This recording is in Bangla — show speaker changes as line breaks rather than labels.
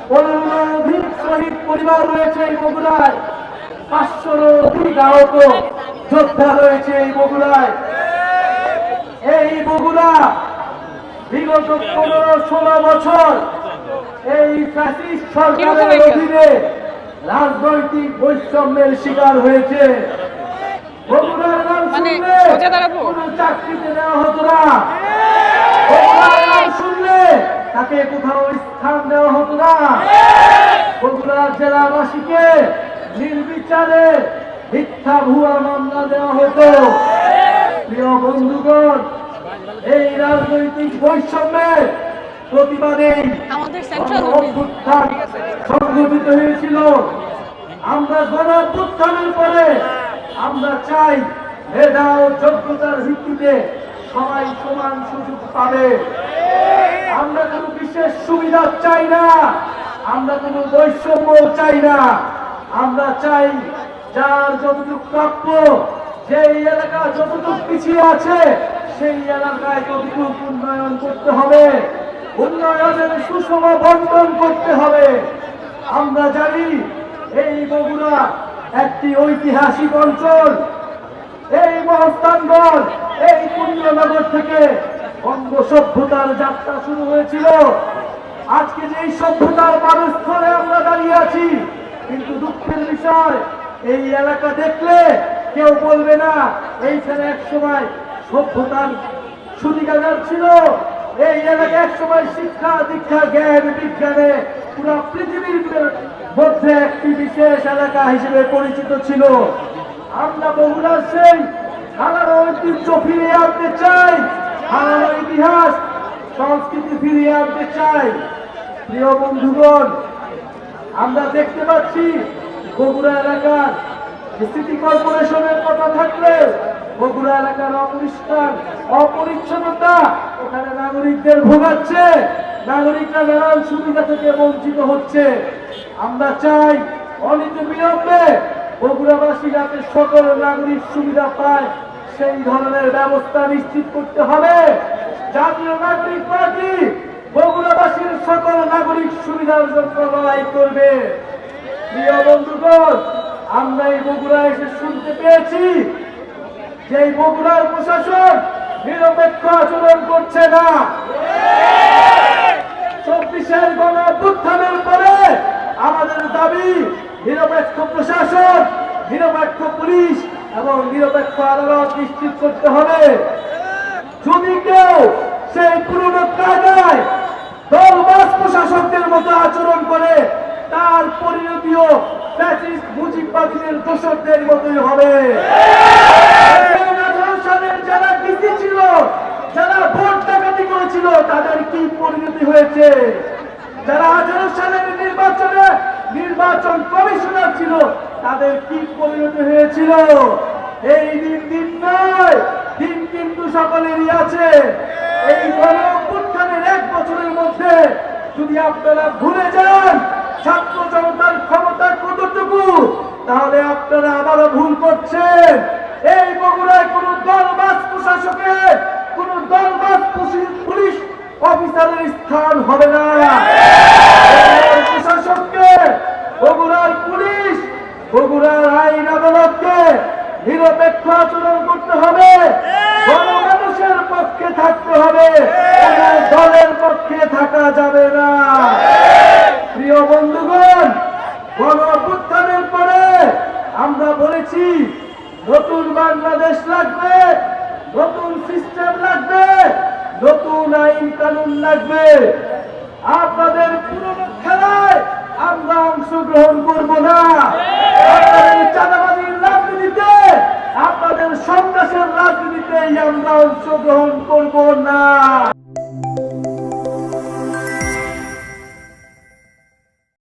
15 অধিক শহীদ পরিবার রয়েছে এই বগুড়ায়, 500 অধিক আহত যোদ্ধা রয়েছে এই বগুড়ায়। এই বগুড়া বিগত 15-16 বছর এই ফ্যাসিস্ট সরকারের অধীনে রাজনৈতিক বৈষম্যের শিকার হয়েছে। বগুড়ার নাম শুনলে কোনো চাকরিতে দেওয়া হতো না, বগুড়ার নাম শুনলে তাকে কোথাও স্থান দেওয়া হতো না। বগুড়া জেলাবাসীকে নির্বিচারে মিথ্যা ভুয়া মামলা দেওয়া হতো। প্রিয় বন্ধুগণ, এই রাজনৈতিক বৈষম্যের প্রতিবাদে অভ্যুত্থান সংঘটিত হয়েছিল। আমরা গণ অভ্যুত্থানের পরে আমরা চাই মেধা ও যোগ্যতার ভিত্তিতে সবাই সমান সুযোগ পাবে। আমরা কোনো বিশেষ সুবিধা চাই না, আমরা কোনো বৈষম্য চাই না। আমরা চাই যার যতটুকু প্রাপ্য, যেই এলাকা যতটুকু পিছিয়ে আছে সেই এলাকায় ততটুকু উন্নয়ন করতে হবে, উন্নয়নের সুষম বন্টন করতে হবে। আমরা জানি এই বগুড়া একটি ঐতিহাসিক অঞ্চল। এই মহস্থানগঞ্জ, এই পুণ্যনগর থেকে বঙ্গ সভ্যতার যাত্রা শুরু হয়েছিল। আজকে যে সভ্যতার পারস্থলে আমরা দাঁড়িয়ে আছি, কিন্তু দুঃখের বিষয় এই এলাকা দেখলে কেউ বলবে না এইখানে এক সময় সভ্যতার সুদিকাগার ছিল। এই এলাকা এক সময় শিক্ষা দীক্ষা জ্ঞান বিজ্ঞানে পুরো পৃথিবীর মধ্যে একটি বিশেষ এলাকা হিসেবে পরিচিত ছিল। আমরা বগুড়ার সেই হারানো ঐতিহ্য ফিরিয়ে আনতে চাই, হারানো ইতিহাস সংস্কৃতি ফিরিয়ে আনতে চাই। প্রিয় বন্ধুগণ, আমরা দেখতে পাচ্ছি বগুড়া এলাকার সিটি কর্পোরেশনের কথা থাকলে বগুড়া এলাকার অপরিষ্কার অপরিচ্ছন্নতা এখানে নাগরিকদের ভোগাচ্ছে, নাগরিকরা নানান সুবিধা থেকে বঞ্চিত হচ্ছে। আমরা চাই অনিত বিলম্বে বগুড়াবাসী যাতে সকল নাগরিক সুবিধা পায় সেই ধরনের ব্যবস্থা নিশ্চিত করতে হবে। জাতীয় নাগরিক পার্টি বগুড়াবাসীর সকল নাগরিক সুবিধার জন্য লড়াই করবে। প্রিয় বন্ধুগণ, আমরা এই বগুড়া এসে শুনতে পেয়েছি যে এই বগুড়ার প্রশাসন নিরপেক্ষ আচরণ করছে না। 24-এর গণ অভ্যুত্থানের পরে আমাদের দাবি নিরপেক্ষ প্রশাসন, নিরপেক্ষ পুলিশ এবং নিরপেক্ষ আদালত নিশ্চিত করতে হবে। যদি কেউ সেই পুরনো কায়দায় দলবাজ প্রশাসকদের মতো আচরণ করে তার পরিণতিও ফ্যাসিস্ট মুজিববাদীদের দোসরদের মতোই হবে। যারা ডিসি ছিল, যারা ভোট ডাকাতি করেছিল, তাদের কি পরিণতি হয়েছে? যারা 18 সালের নির্বাচনে নির্বাচন কমিশনার ছিল, তাদের কি পরিণতি হয়েছিল? এই দিন নয়, দিন কিন্তু সকলেরই আছে। এই গণ অভ্যুত্থানের 1 বছরের মধ্যে যদি আপনারা ভুলে যান ছাত্র জনতার ক্ষমতা কতটুকু, তাহলে আপনারা আবারও ভুল করছেন। এই বগুড়ায় কোন দলবাজ প্রশাসকের, কোন দলবাজ পুলিশ অফিসারের স্থান হবে না। প্রশাসককে, বগুড়ার পুলিশ, বগুড়ার আইন আদালতকে নিরপেক্ষ আচরণ করতে হবে, গণমানুষের পক্ষে থাকতে হবে, দলের পক্ষে থাকা যাবে না। প্রিয় বন্ধুগণ, গণ অভ্যুত্থানের পরে আমরা বলেছি নতুন বাংলাদেশ লাগবে, নতুন সিস্টেম লাগবে, নতুন আইন কানুন লাগবে। আপনাদের পুরনো খেলায় আমরা অংশগ্রহণ করব না। আপনাদের চাঁদাবাজির রাজনীতিতে, আপনাদের সন্ত্রাসের রাজনীতিতে আমরা অংশগ্রহণ করব না।